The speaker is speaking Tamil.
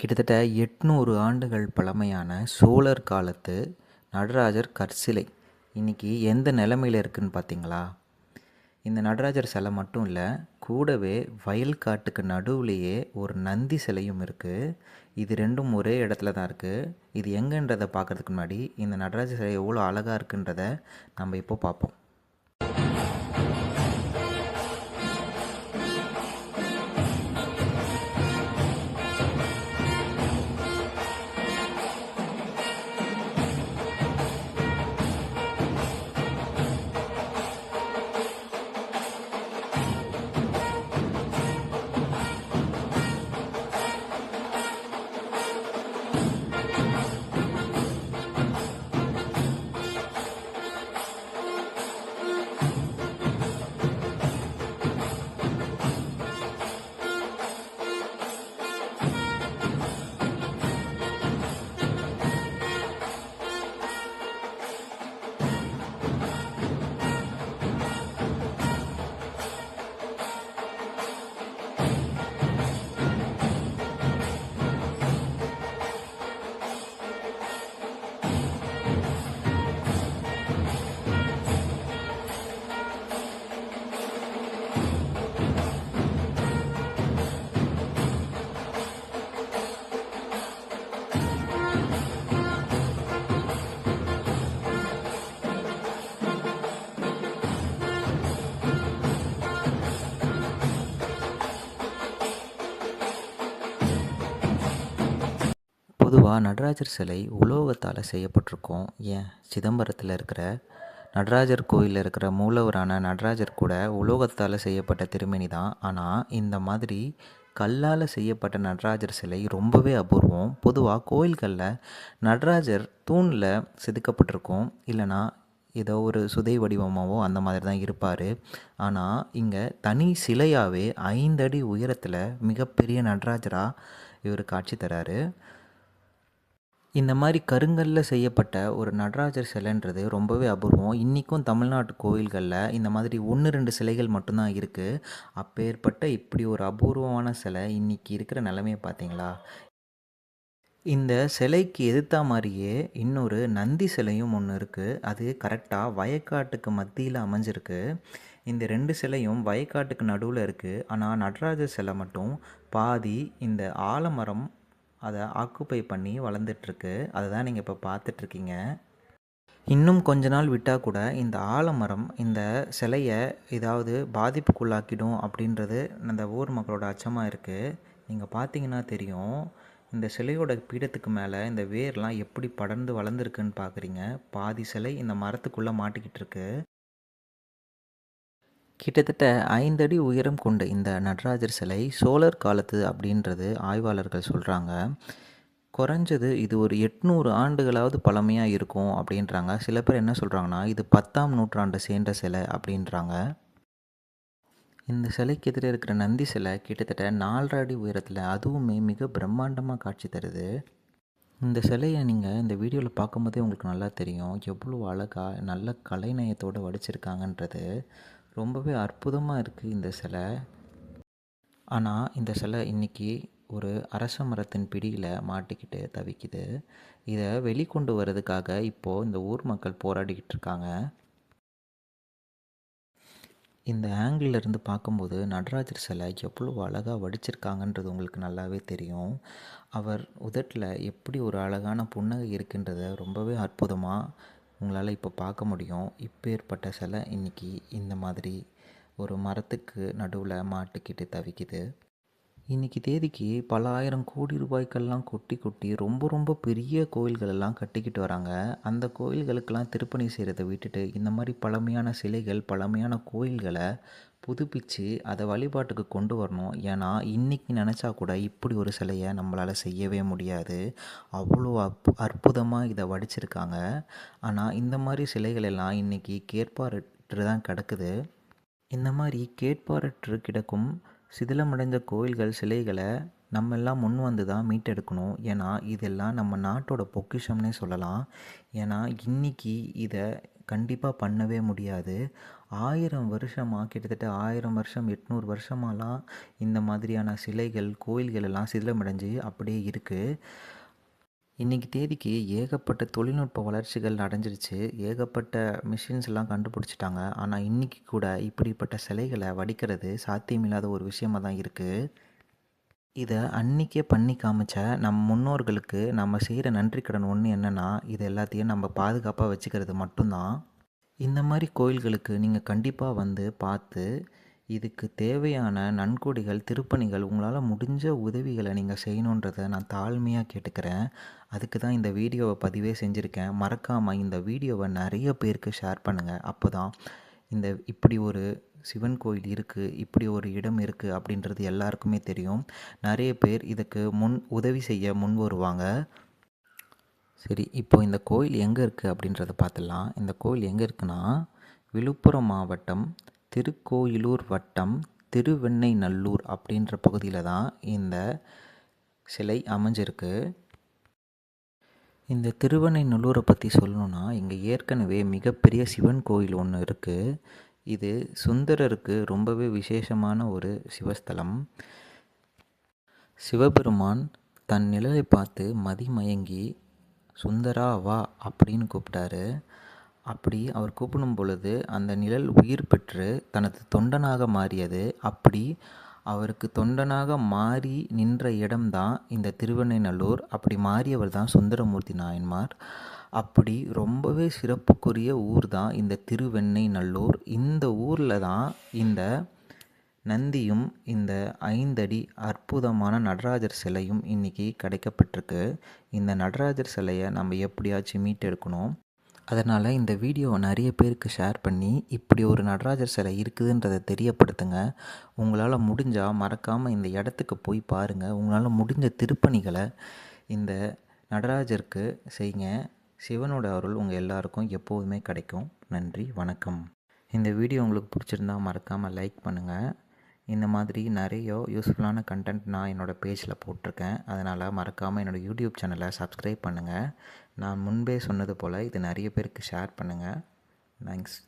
கிட்டத்தட்ட 800 ஆண்டுகள் பழமையான சோழர் காலத்து நடராஜர் கற்சிலை இன்னைக்கு எந்த நிலைமையில் இருக்குன்னு பார்த்தீங்களா? இந்த நடராஜர் சிலை மட்டும் இல்லை, கூடவே வயல் காட்டுக்கு நடுவுலையே ஒரு நந்தி சிலையும் இருக்குது. இது ரெண்டும் ஒரே இடத்துல தான் இருக்குது. இது எங்கன்றதை பார்க்கறதுக்கு முன்னாடி இந்த நடராஜர் சிலை எவ்வளோ அழகாக இருக்குன்றதை நம்ம இப்போ பார்ப்போம். பொதுவாக நடராஜர் சிலை உலோகத்தால் செய்யப்பட்டிருக்கும். ஏன் சிதம்பரத்தில் இருக்கிற நடராஜர் கோயிலில் இருக்கிற மூலவரான நடராஜர் கூட உலோகத்தால் செய்யப்பட்ட திருமேனி தான். ஆனால் இந்த மாதிரி கல்லால் செய்யப்பட்ட நடராஜர் சிலை ரொம்பவே அபூர்வம். பொதுவாக கோயில்களில் நடராஜர் தூணில் செதுக்கப்பட்டிருக்கும், இல்லைனா ஏதோ ஒரு சுதை வடிவமாகவோ அந்த மாதிரி தான் இருப்பார். ஆனால் இங்கே தனி சிலையாகவே 5 அடி உயரத்தில் மிகப்பெரிய நடராஜராக இவர் காட்சி தராரு. இந்த மாதிரி கருங்கல்லில் செய்யப்பட்ட ஒரு நடராஜர் சிலைன்றது ரொம்பவே அபூர்வம். இன்றைக்கும் தமிழ்நாட்டு கோயில்களில் இந்த மாதிரி 1-2 சிலைகள் மட்டும்தான் இருக்குது. அப்பேற்பட்ட இப்படி ஒரு அபூர்வமான சிலை இன்றைக்கி இருக்கிற நிலைமையை பார்த்தீங்களா? இந்த சிலைக்கு எதிர்த்தா மாதிரியே இன்னொரு நந்தி சிலையும் ஒன்று இருக்குது. அது கரெக்டாக வயக்காட்டுக்கு மத்தியில் அமைஞ்சிருக்கு. இந்த 2 சிலையும் வயக்காட்டுக்கு நடுவில் இருக்குது. ஆனால் நடராஜர் சிலை மட்டும் பாதி இந்த ஆலமரம் அதை ஆக்குப்பை பண்ணி வளர்ந்துட்டுருக்கு. அதை தான் நீங்கள் இப்போ பார்த்துட்ருக்கீங்க. இன்னும் கொஞ்ச நாள் விட்டால் கூட இந்த ஆலமரம் இந்த சிலையை ஏதாவது பாதிப்புக்குள்ளாக்கிடும் அப்படின்றது அந்த ஊர் மக்களோட அச்சமாக இருக்குது. நீங்கள் பார்த்தீங்கன்னா தெரியும், இந்த சிலையோட பீடத்துக்கு மேலே இந்த வேர்லாம் எப்படி படர்ந்து வளர்ந்துருக்குன்னு பார்க்குறீங்க. பாதி சிலை இந்த மரத்துக்குள்ளே மாட்டிக்கிட்டு இருக்கு. கிட்டத்தட்ட 5 அடி உயரம் கொண்ட இந்த நடராஜர் சிலை சோழர் காலத்து அப்படின்றது ஆய்வாளர்கள் சொல்கிறாங்க. குறைஞ்சது இது ஒரு 800 ஆண்டுகளாவது பழமையாக இருக்கும் அப்படின்றாங்க. சில பேர் என்ன சொல்கிறாங்கன்னா இது 10ஆம் நூற்றாண்டை சேர்ந்த சிலை அப்படின்றாங்க. இந்த சிலைக்கு எதிரே இருக்கிற நந்தி சிலை கிட்டத்தட்ட 4 அடி உயரத்தில், அதுவுமே மிக பிரம்மாண்டமாக காட்சி தருது. இந்த சிலையை நீங்கள் இந்த வீடியோவில் பார்க்கும்போதே உங்களுக்கு நல்லா தெரியும் எவ்வளோ அழகாக நல்ல கலைநயத்தோடு வடிச்சிருக்காங்கன்றது. ரொம்பவே அற்புதமாக இருக்குது இந்த சிலை. ஆனால் இந்த சிலை இன்றைக்கி ஒரு அரச மரத்தின் பிடியில் மாட்டிக்கிட்டு தவிக்குது. இதை வெளிக்கொண்டு வர்றதுக்காக இப்போது இந்த ஊர் மக்கள் போராடிக்கிட்டு இருக்காங்க. இந்த ஆங்கிளில் இருந்து பார்க்கும்போது நடராஜர் சிலை எவ்வளோ அழகாக வடிச்சிருக்காங்கன்றது உங்களுக்கு நல்லாவே தெரியும். அவர் உதட்டில் எப்படி ஒரு அழகான புன்னகை இருக்குன்றதை ரொம்பவே அற்புதமாக உங்களால் இப்போ பார்க்க முடியும். இப்பேற்பட்ட சிலை இன்றைக்கி இந்த மாதிரி ஒரு மரத்துக்கு நடுவில் மாட்டிக்கிட்டு தவிக்குது. இன்றைக்கி தேதிக்கு பல ஆயிரம் கோடி ரூபாய்க்கெல்லாம் கொட்டி கொட்டி ரொம்ப ரொம்ப பெரிய கோயில்களெல்லாம் கட்டிக்கிட்டு வராங்க. அந்த கோயில்களுக்கெல்லாம் திருப்பணி செய்கிறத விட்டுட்டு இந்த மாதிரி பழமையான சிலைகள், பழமையான கோயில்களை புதுப்பித்து அதை வழிபாட்டுக்கு கொண்டு வரணும். ஏன்னா இன்றைக்கி நினச்சா கூட இப்படி ஒரு சிலையை நம்மளால் செய்யவே முடியாது. அவ்வளோ அற்புதமாக இதை வடிச்சிருக்காங்க. ஆனால் இந்த மாதிரி சிலைகள் எல்லாம் இன்றைக்கி கேட்பாரற்று தான் கிடக்குது. இந்த மாதிரி கேட்பாரற்று கிடக்கும் சிதிலமடைந்த கோயில்கள், சிலைகளை நம்ம எல்லாம் முன் வந்து தான் மீட்டெடுக்கணும். ஏன்னா இதெல்லாம் நம்ம நாட்டோட பொக்கிஷம்னே சொல்லலாம். ஏன்னா இன்றைக்கி இதை கண்டிப்பாக பண்ணவே முடியாது. 1000 வருஷமாக, கிட்டத்தட்ட 1000 வருஷம் 800 வருஷமாலாம் இந்த மாதிரியான சிலைகள் கோயில்கள் எல்லாம் சிதிலமடைஞ்சு அப்படியே இருக்குது. இன்றைக்கி தேதிக்கு ஏகப்பட்ட தொழில்நுட்ப வளர்ச்சிகள் அடைஞ்சிருச்சு, ஏகப்பட்ட மிஷின்ஸ்லாம் கண்டுபிடிச்சிட்டாங்க. ஆனால் இன்றைக்கி கூட இப்படிப்பட்ட சிலைகளை வடிக்கிறது சாத்தியமில்லாத ஒரு விஷயமாக தான் இருக்குது. இதை அன்றைக்கே பண்ணி காமிச்ச நம் முன்னோர்களுக்கு நம்ம செய்கிற நன்றிக்கடன் ஒன்று என்னென்னா, இது எல்லாத்தையும் நம்ம பாதுகாப்பாக வச்சுக்கிறது மட்டும்தான். இந்த மாதிரி கோயில்களுக்கு நீங்கள் கண்டிப்பாக வந்து பார்த்து இதுக்கு தேவையான நன்கொடைகள், திருப்பணிகள், உங்களால் முடிஞ்ச உதவிகளை நீங்கள் செய்யணுன்றதை நான் தாழ்மையாக கேட்டுக்கிறேன். அதுக்கு தான் இந்த வீடியோவை பதிவே செஞ்சுருக்கேன். மறக்காமல் இந்த வீடியோவை நிறைய பேருக்கு ஷேர் பண்ணுங்கள். அப்போ தான் இப்படி ஒரு சிவன் கோயில் இருக்குது, இப்படி ஒரு இடம் இருக்குது அப்படின்றது எல்லாருக்குமே தெரியும். நிறைய பேர் இதுக்கு உதவி செய்ய முன் வருவாங்க. சரி, இப்போ இந்த கோயில் எங்கே இருக்குது அப்படின்றத பார்த்துடலாம். இந்த கோயில் எங்கே இருக்குன்னா, விழுப்புரம் மாவட்டம் திருக்கோயிலூர் வட்டம் திருவெண்ணெய்நல்லூர் அப்படின்ற பகுதியில் தான் இந்த சிலை அமைஞ்சிருக்கு. இந்த திருவெண்ணெய்நல்லூரை பற்றி சொல்லணுன்னா, இங்கே ஏற்கனவே மிகப்பெரிய சிவன் கோயில் ஒன்று இருக்குது. இது சுந்தரருக்கு ரொம்பவே விசேஷமான ஒரு சிவஸ்தலம். சிவபெருமான் தன் நிழலை பார்த்து மதிமயங்கி சுந்தரா வா அப்படின்னு கூப்பிட்டாரு. அப்படி அவர் கூப்பிடும் பொழுது அந்த நிழல் உயிர் பெற்று தனது தொண்டனாக மாறியது. அப்படி அவருக்கு தொண்டனாக மாறி நின்ற இடம்தான் இந்த திருவெண்ணெய்நல்லூர். அப்படி மாறியவர் தான் சுந்தரமூர்த்தி நாயன்மார். அப்படி ரொம்பவே சிறப்புக்குரிய ஊர் தான் இந்த திருவெண்ணெய்நல்லூர். இந்த ஊரில் தான் இந்த நந்தியும் இந்த 5 அடி அற்புதமான நடராஜர் சிலையும் இன்றைக்கி கிடைக்கப்பட்டிருக்கு. இந்த நடராஜர் சிலையை நம்ம எப்படியாச்சும் மீட்டெடுக்கணும். அதனால் இந்த வீடியோவை நிறைய பேருக்கு ஷேர் பண்ணி இப்படி ஒரு நடராஜர் சிலை இருக்குதுன்றதை தெரியப்படுத்துங்க. உங்களால் முடிஞ்சால் மறக்காமல் இந்த இடத்துக்கு போய் பாருங்கள். உங்களால் முடிஞ்ச திருப்பணிகளை இந்த நடராஜருக்கு செய்யுங்க. சிவனோட அருள் உங்கள் எல்லாருக்கும் எப்போதுமே கிடைக்கும். நன்றி, வணக்கம். இந்த வீடியோ உங்களுக்கு பிடிச்சிருந்தா மறக்காமல் லைக் பண்ணுங்கள். இந்த மாதிரி நிறைய யூஸ்ஃபுல்லான கண்டென்ட் நான் என்னோடய பேஜில் போட்டிருக்கேன். அதனால் மறக்காமல் என்னோடய யூடியூப் சேனலை சப்ஸ்கிரைப் பண்ணுங்கள். நான் முன்பே சொன்னது போல் இது நிறைய பேருக்கு ஷேர் பண்ணுங்கள். தேங்க்ஸ்.